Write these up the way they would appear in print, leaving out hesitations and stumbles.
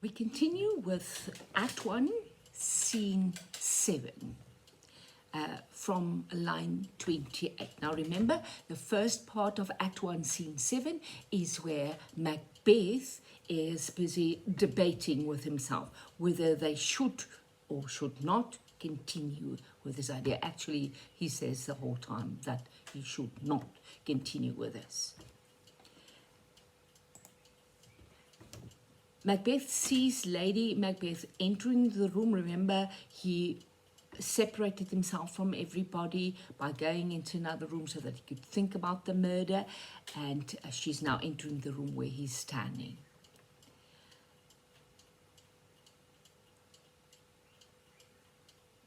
We continue with Act 1, Scene 7, from line 28. Now remember, the first part of Act 1, Scene 7 is where Macbeth is busy debating with himself whether they should or should not continue with this idea. Actually, he says the whole time that he should not continue with this. Macbeth sees Lady Macbeth entering the room. Remember, he separated himself from everybody by going into another room so that he could think about the murder, and she's now entering the room where he's standing.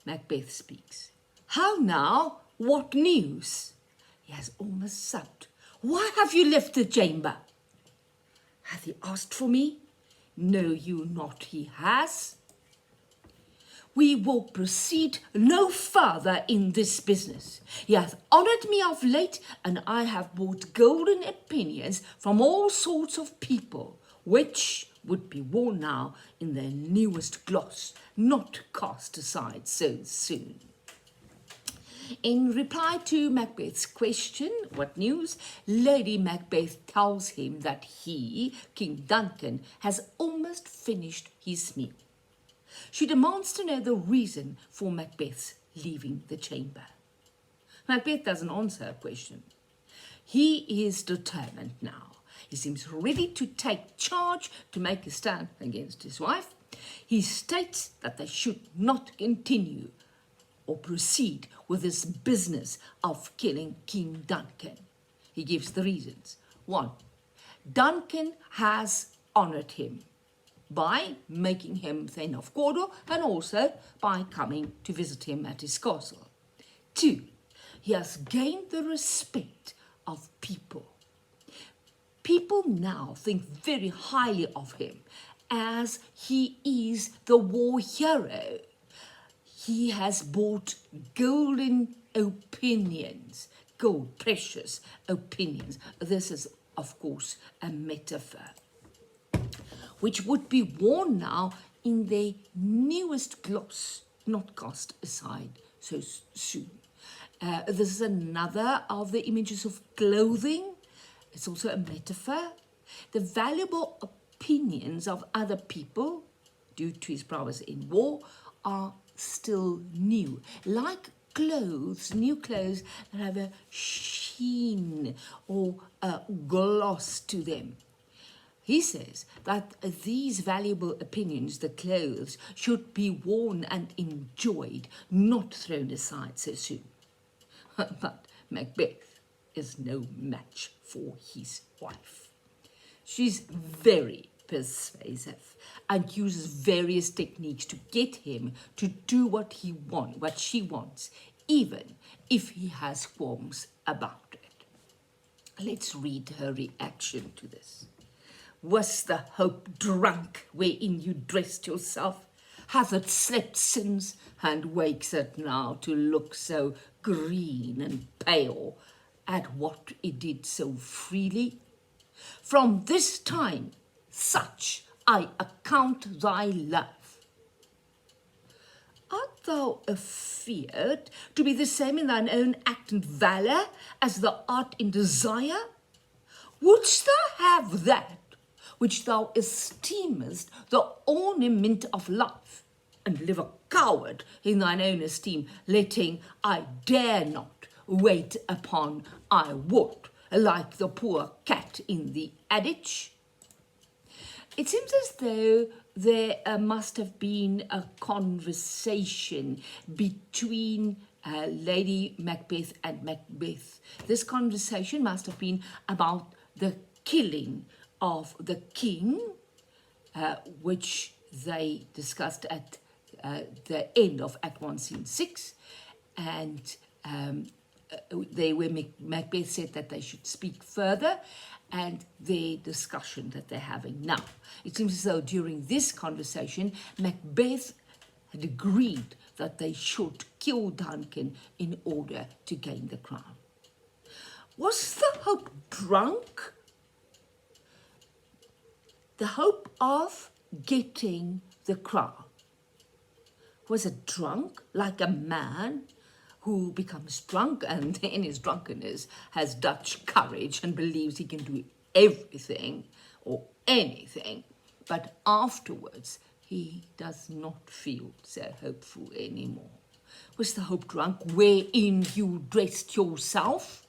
Macbeth speaks. How now? What news? He has almost sobbed. Why have you left the chamber? Hath he asked for me? Know you not he has? We will proceed no further in this business. He hath honoured me of late, and I have bought golden opinions from all sorts of people, which would be worn now in their newest gloss, not cast aside so soon. In reply to Macbeth's question, what news, Lady Macbeth tells him that he, King Duncan, has almost finished his meal. She demands to know the reason for Macbeth's leaving the chamber. Macbeth doesn't answer her question. He is determined now. He seems ready to take charge to make a stand against his wife. He states that they should not continue or proceed with this business of killing King Duncan. He gives the reasons. 1. Duncan has honoured him by making him Thane of Cawdor and also by coming to visit him at his castle. 2. He has gained the respect of people. People now think very highly of him as he is the war hero. He has bought golden opinions, gold, precious opinions. This is, of course, a metaphor, which would be worn now in their newest gloss, not cast aside so soon. This is another of the images of clothing. It's also a metaphor. The valuable opinions of other people, due to his prowess in war, are still new, like clothes, new clothes that have a sheen or a gloss to them. He says that these valuable opinions, the clothes, should be worn and enjoyed, not thrown aside so soon. But Macbeth is no match for his wife. She's very persuasive and uses various techniques to get him to do what she wants, even if he has qualms about it. Let's read her reaction to this. Was the hope drunk wherein you dressed yourself? Hath it slept since, and wakes it now to look so green and pale at what it did so freely? From this time, such I account thy love. Art thou afeard to be the same in thine own act and valour as thou art in desire? Wouldst thou have that which thou esteemest the ornament of life, and live a coward in thine own esteem, letting I dare not wait upon I would, like the poor cat in the adage? It seems as though there must have been a conversation between Lady Macbeth and Macbeth. This conversation must have been about the killing of the king, which they discussed at the end of Act 1, Scene 6, and Macbeth said that they should speak further, and the discussion that they're having now. It seems as though during this conversation, Macbeth had agreed that they should kill Duncan in order to gain the crown. Was the hope drunk? The hope of getting the crown? Was it drunk, like a man who becomes drunk and in his drunkenness has Dutch courage and believes he can do everything or anything, but afterwards he does not feel so hopeful anymore? Was the hope drunk wherein you dressed yourself?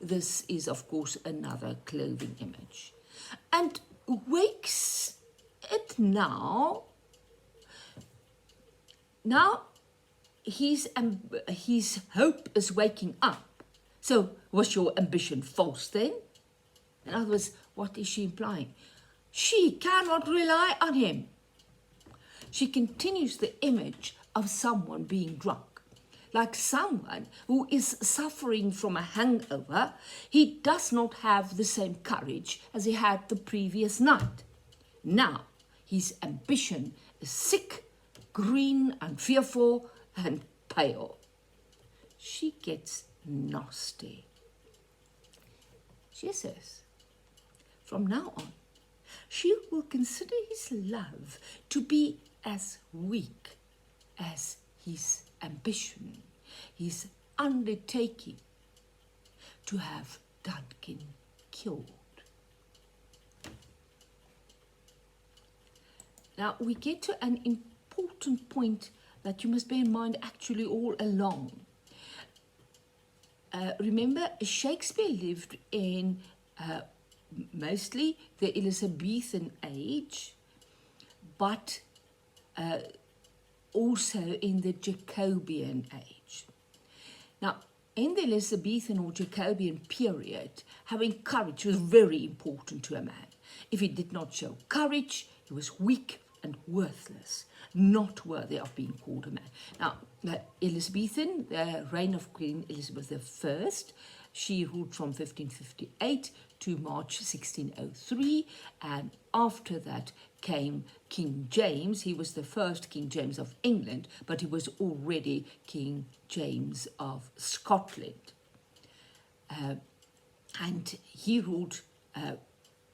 This is, of course, another clothing image. And wakes it now his hope is waking up. So was your ambition false then? In other words, what is she implying? She cannot rely on him. She continues the image of someone being drunk, like someone who is suffering from a hangover. He does not have the same courage as he had the previous night. Now, his ambition is sick, green and fearful and pale. She gets nasty. She says, from now on, she will consider his love to be as weak as his ambition, his undertaking to have Duncan killed. Now we get to an important point that you must bear in mind actually all along. Remember, Shakespeare lived in mostly the Elizabethan age, but also in the Jacobean age. Now, in the Elizabethan or Jacobean period, having courage was very important to a man. If he did not show courage, he was weak and worthless, not worthy of being called a man. Now, Elizabethan, the reign of Queen Elizabeth I, she ruled from 1558 to March 1603, and after that came King James. He was the first King James of England, but he was already King James of Scotland. And he ruled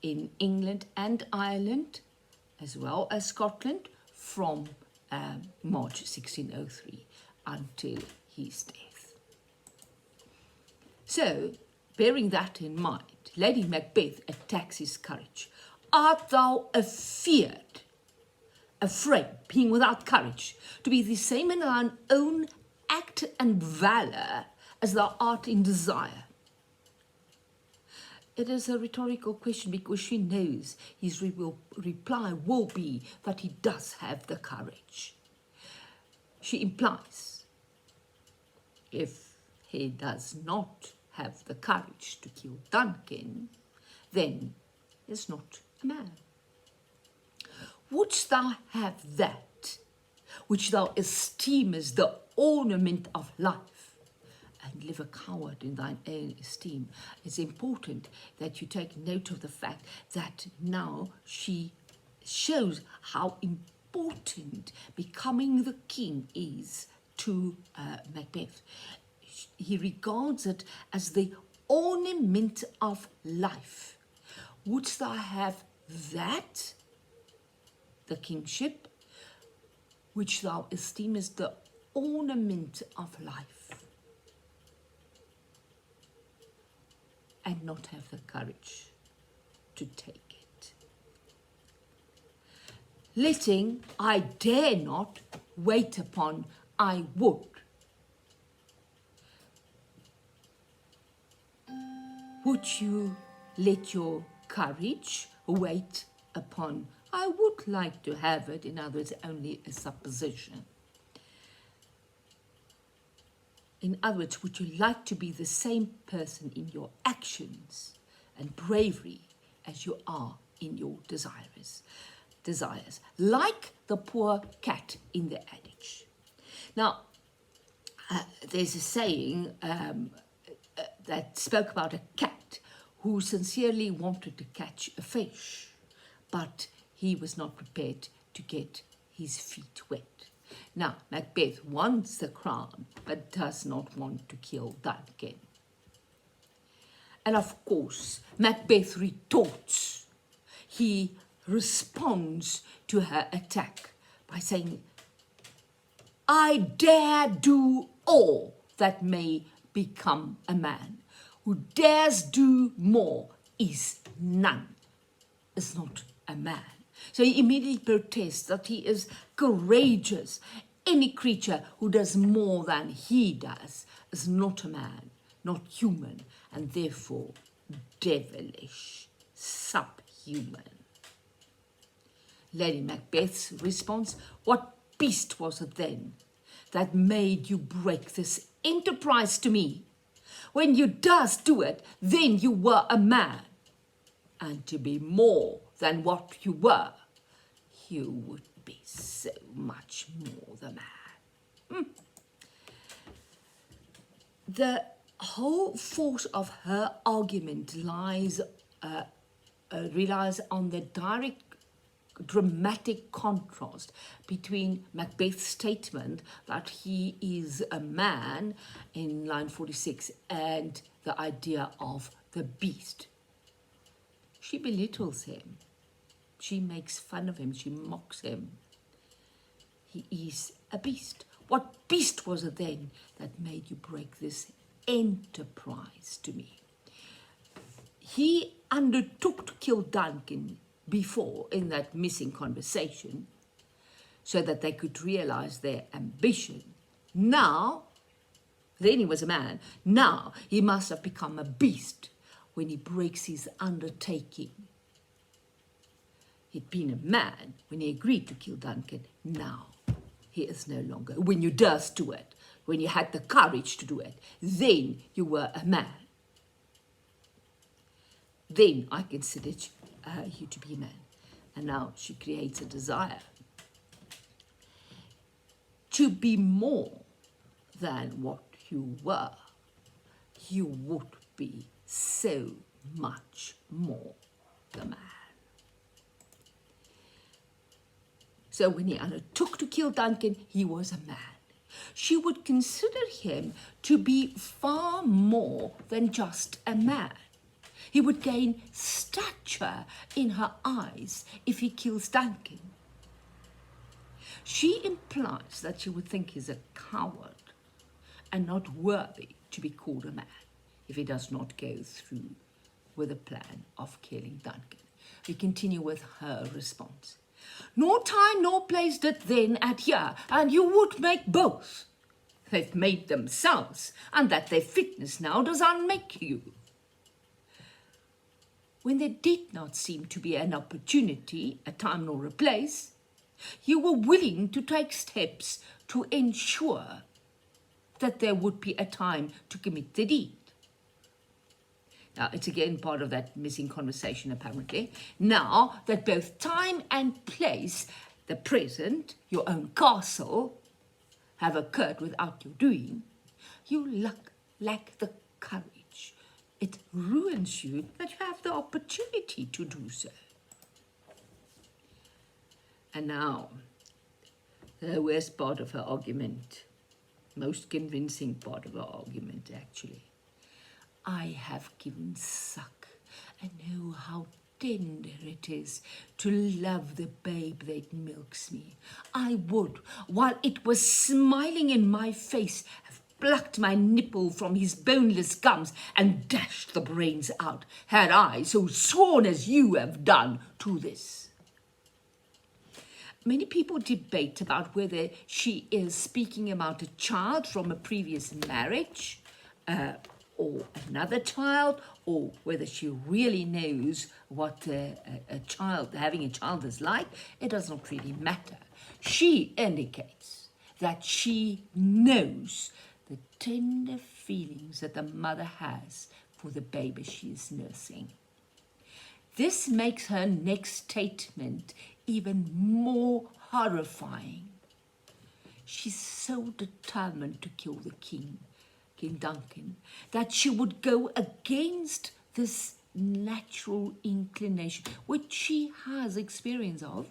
in England and Ireland, as well as Scotland, from March 1603 until his death. So, bearing that in mind, Lady Macbeth attacks his courage. Art thou afraid, being without courage, to be the same in thine own act and valour as thou art in desire? It is a rhetorical question because she knows his reply will be that he does have the courage. She implies if he does not have the courage to kill Duncan, then he's not a man. Wouldst thou have that which thou esteemest the ornament of life, and live a coward in thine own esteem? It's important that you take note of the fact that now she shows how important becoming the king is to Macbeth. He regards it as the ornament of life. Wouldst thou have that, the kingship, which thou esteemest the ornament of life, and not have the courage to take it? Letting I dare not wait upon I would. Would you let your courage wait upon I would like to have it? In other words, only a supposition. In other words, would you like to be the same person in your actions and bravery as you are in your desires? Like the poor cat in the adage. Now, there's a saying that spoke about a cat who sincerely wanted to catch a fish, but he was not prepared to get his feet wet. Now, Macbeth wants the crown, but does not want to kill Duncan. And of course, Macbeth retorts. He responds to her attack by saying, I dare do all that may become a man. Who dares do more is none, is not a man. So he immediately protests that he is courageous. Any creature who does more than he does is not a man, not human, and therefore devilish, subhuman. Lady Macbeth's response, what beast was it then that made you break this enterprise to me? When you durst do it, then you were a man. And to be more than what you were, you would be so much more the man. The whole force of her argument relies on the direct dramatic contrast between Macbeth's statement that he is a man in line 46 and the idea of the beast. She belittles him. She makes fun of him. She mocks him. He is a beast. What beast was it then that made you break this enterprise to me? He undertook to kill Duncan before in that missing conversation so that they could realize their ambition. Now, then he was a man. Now he must have become a beast when he breaks his undertaking. He'd been a man when he agreed to kill Duncan. Now he is no longer. When you durst do it, when you had the courage to do it, then you were a man. Then I considered you to be a man. And now she creates a desire to be more than what you were. You would be so much more the man. So when he undertook to kill Duncan, he was a man. She would consider him to be far more than just a man. He would gain stature in her eyes if he kills Duncan. She implies that she would think he's a coward and not worthy to be called a man if he does not go through with the plan of killing Duncan. We continue with her response. Nor time nor place did then adhere, and you would make both. They've made themselves, and that their fitness now does unmake you. When there did not seem to be an opportunity, a time nor a place, you were willing to take steps to ensure that there would be a time to commit the deed. Now, it's again part of that missing conversation, apparently. Now that both time and place, the present, your own castle, have occurred without your doing, you lack the courage. It ruins you that you have the opportunity to do so. And now, the worst part of her argument, most convincing part of her argument, actually. I have given suck and know how tender it is to love the babe that milks me. I would, while it was smiling in my face, have plucked my nipple from his boneless gums and dashed the brains out, had I so sworn as you have done to this. Many people debate about whether she is speaking about a child from a previous marriage, or another child, or whether she really knows what having a child is like. It does not really matter. She indicates that she knows the tender feelings that the mother has for the baby she is nursing. This makes her next statement even more horrifying. She's so determined to kill the King Duncan, that she would go against this natural inclination, which she has experience of,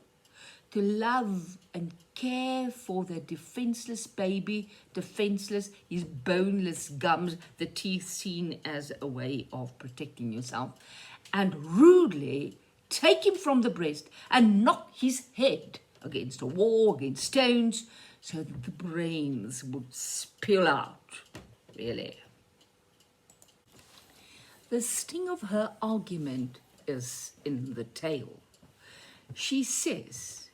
to love and care for the defenseless baby, defenseless, his boneless gums, the teeth seen as a way of protecting yourself, and rudely take him from the breast and knock his head against a wall, against stones, so that the brains would spill out, really. The sting of her argument is in the tale. She says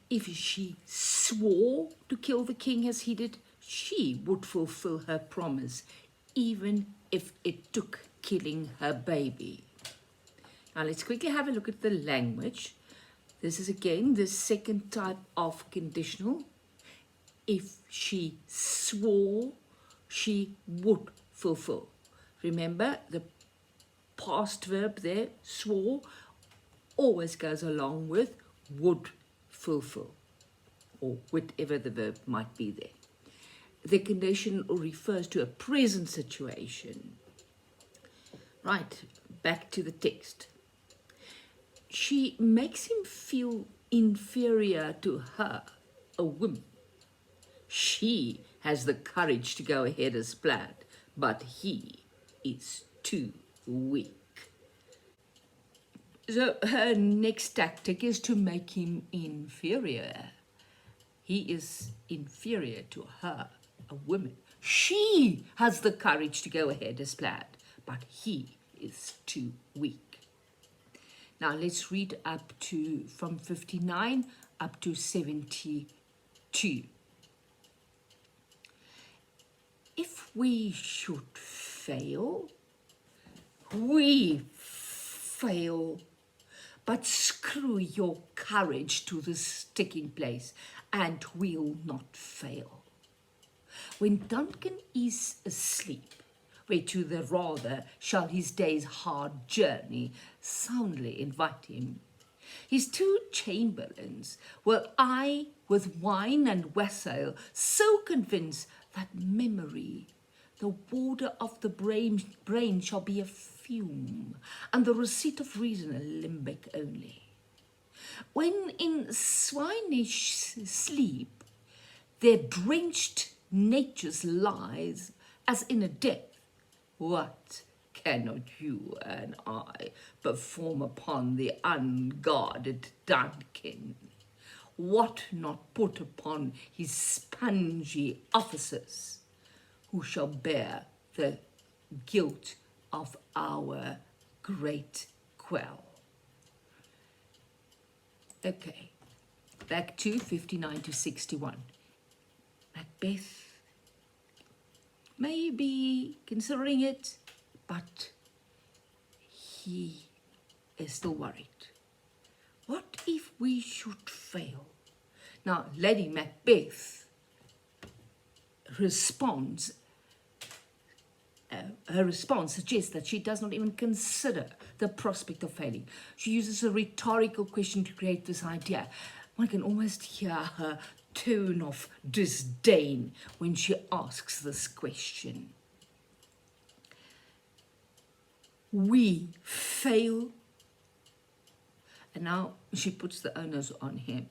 if she swore to kill the king as he did, she would fulfill her promise, even if it took killing her baby. Now let's quickly have a look at the language. This is again the second type of conditional. If she swore, she would fulfill. Remember, the past verb there, swore, always goes along with would fulfill, or whatever the verb might be there. The condition refers to a present situation. Right, back to the text. She makes him feel inferior to her, a woman. She has the courage to go ahead as planned, but he is too weak. So her next tactic is to make him inferior. He is inferior to her, a woman. She has the courage to go ahead as planned, but he is too weak. Now let's read up to from 59 up to 72. If we should fail, we fail. But screw your courage to the sticking place, and we'll not fail. When Duncan is asleep, whereto the rather shall his day's hard journey soundly invite him. His two chamberlains will I with wine and wassail so convince that memory, the water of the brain shall be a fume, and the receipt of reason a limbic only. When in swinish sleep their drenched natures lies, as in a death, what cannot you and I perform upon the unguarded Duncan? What not put upon his spongy officers, who shall bear the guilt of our great quell? Okay, back to 59 to 61. Macbeth may be considering it, but he is still worried. What if we should fail? Now, Lady Macbeth responds. Her response suggests that she does not even consider the prospect of failing. She uses a rhetorical question to create this idea. One can almost hear her tone of disdain when she asks this question. We fail. And now she puts the onus on him.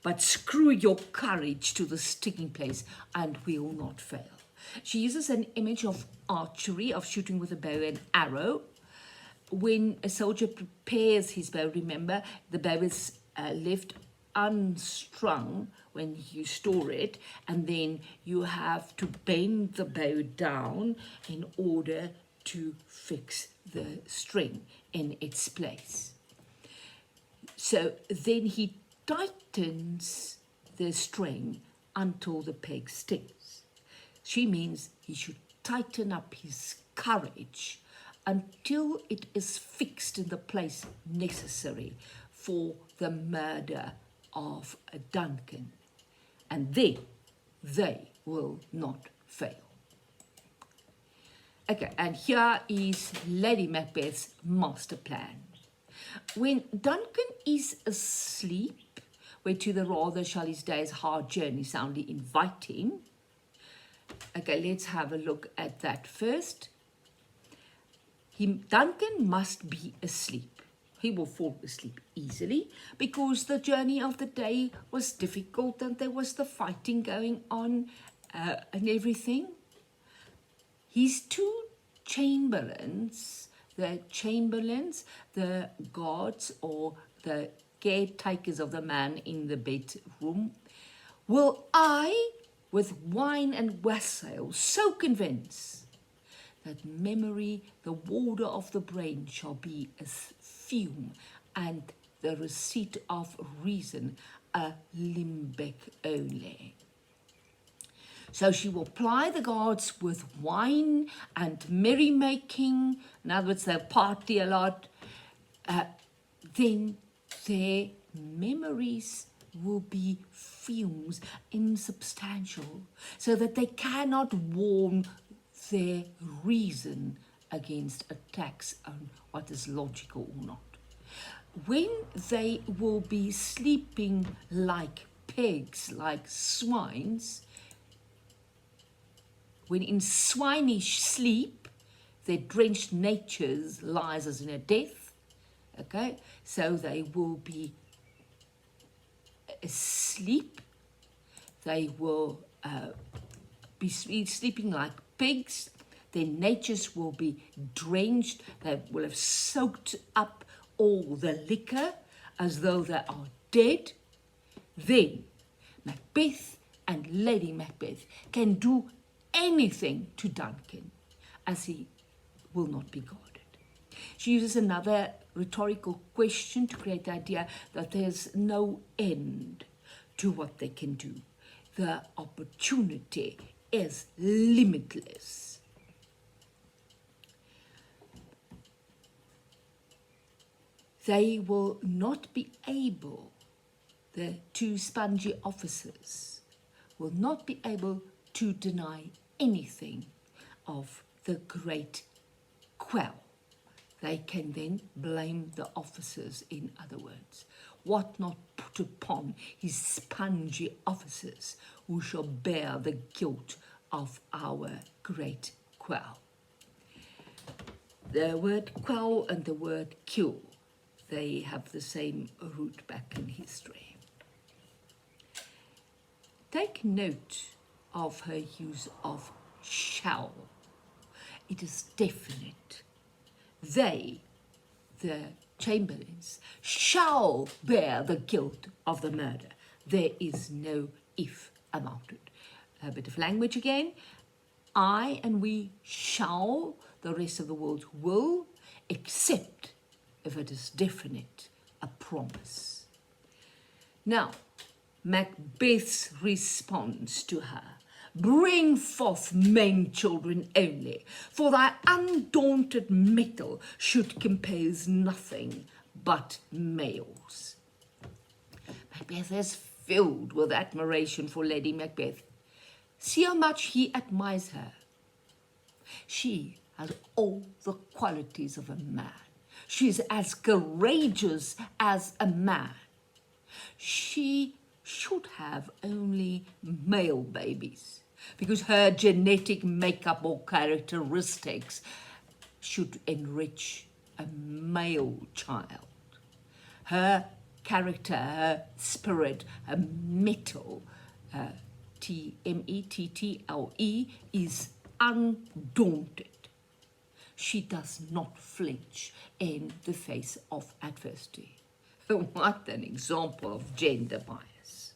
But screw your courage to the sticking place, and we'll not fail. She uses an image of archery, of shooting with a bow and arrow. When a soldier prepares his bow, remember, the bow is left unstrung when you store it, and then you have to bend the bow down in order to fix the string in its place. So then he tightens the string until the peg sticks. She means he should tighten up his courage until it is fixed in the place necessary for the murder of Duncan. And then they will not fail. Okay, and here is Lady Macbeth's master plan. When Duncan is asleep, whereto the rather shall his day's hard journey soundly invite him. Okay, let's have a look at that first. Duncan must be asleep. He will fall asleep easily because the journey of the day was difficult and there was the fighting going on and everything. His two chamberlains, the chamberlains, the guards, or the caretakers of the man in the bedroom, will I, with wine and wassail, so convince that memory, the water of the brain, shall be as fume, and the receipt of reason a limbeck only. So she will ply the gods with wine and merrymaking. In other words, they'll party a lot. Then their memories will be fumes, insubstantial, so that they cannot warn their reason against attacks on what is logical or not. When they will be sleeping like pigs, like swines, when in swinish sleep, their drenched natures lies as in a death, okay? So they will be asleep, they will be sleeping like pigs, their natures will be drenched, they will have soaked up all the liquor as though they are dead. Then Macbeth and Lady Macbeth can do anything to Duncan, as he will not be guarded. She uses another rhetorical question to create the idea that there's no end to what they can do. The opportunity is limitless. They will not be able, the two spongy officers will not be able to deny anything of the great quell. They can then blame the officers, in other words. What not put upon his spongy officers who shall bear the guilt of our great quell? The word quell and the word kill, they have the same root back in history. Take note of her use of shall. It is definite. They, the chamberlains, shall bear the guilt of the murder. There is no if about it. A bit of language again. I and we shall, the rest of the world will, except if it is definite, a promise. Now, Macbeth's response to her: bring forth men children only, for thy undaunted mettle should compose nothing but males. Macbeth is filled with admiration for Lady Macbeth. See how much he admires her. She has all the qualities of a man. She is as courageous as a man. She should have only male babies, because her genetic makeup or characteristics should enrich a male child. Her character, her spirit, her mettle, T-M-E-T-T-L-E, is undaunted. She does not flinch in the face of adversity. What an example of gender bias.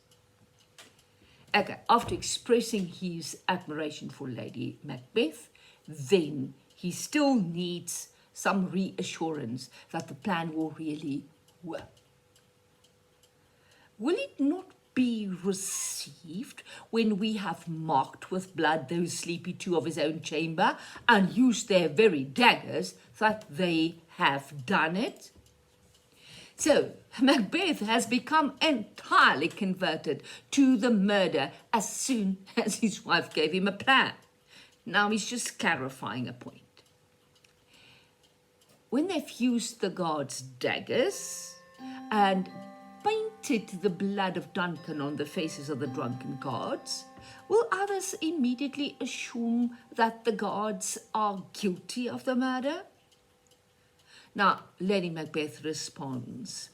Okay, after expressing his admiration for Lady Macbeth, then he still needs some reassurance that the plan will really work. Will it not be received when we have marked with blood those sleepy two of his own chamber and used their very daggers that they have done it? So, Macbeth has become entirely converted to the murder as soon as his wife gave him a plan. Now he's just clarifying a point. When they've used the guards' daggers and painted the blood of Duncan on the faces of the drunken guards, will others immediately assume that the guards are guilty of the murder? Now, Lady Macbeth responds,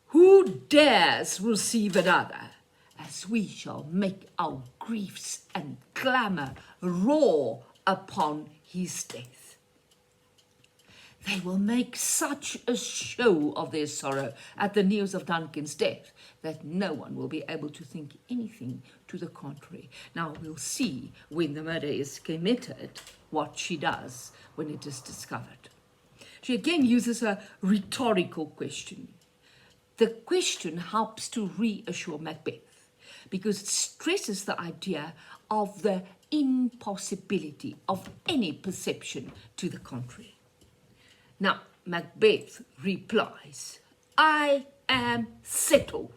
who dares receive another, as we shall make our griefs and clamour roar upon his death? They will make such a show of their sorrow at the news of Duncan's death that no one will be able to think anything to the contrary. Now we'll see when the murder is committed what she does when it is discovered. She again uses a rhetorical question. The question helps to reassure Macbeth because it stresses the idea of the impossibility of any perception to the contrary. Now, Macbeth replies, I am settled,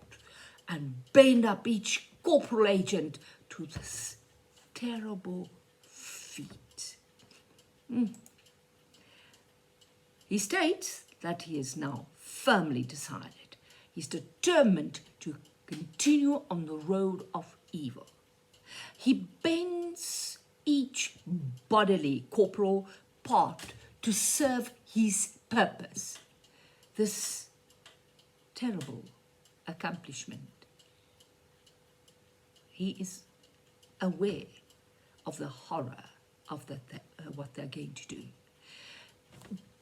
and bend up each corporal agent to this terrible feat. He states that he is now firmly decided. He's determined to continue on the road of evil. He bends each bodily corporal part to serve his purpose. This terrible accomplishment. He is aware of the horror of what they're going to do.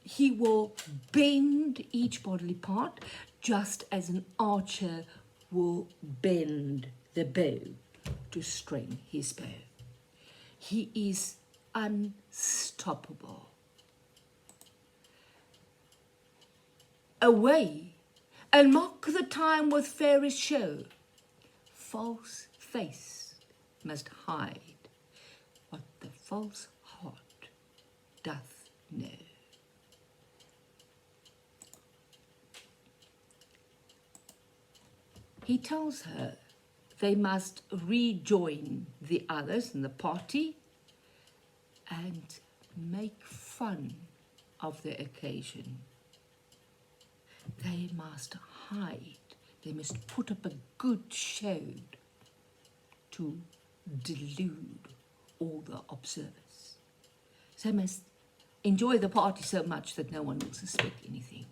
He will bend each bodily part just as an archer will bend the bow to string his bow. He is unstoppable. Away and mock the time with fairest show. False face must hide what the false heart doth know. He tells her they must rejoin the others in the party and make fun of the occasion. They must hide. They must put up a good show to delude all the observers. So they must enjoy the party so much that no one will suspect anything.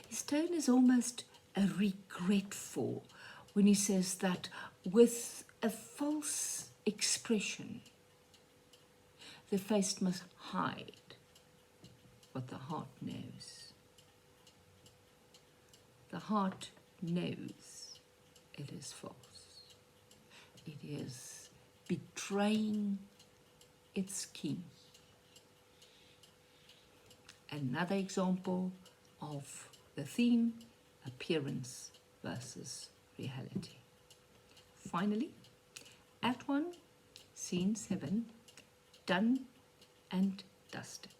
His tone is almost regretful when he says that with a false expression, the face must hide what the heart knows. The heart knows it is false. It is betraying its king. Another example of the theme, appearance versus reality. Finally, Act 1, Scene 7, done and dusted.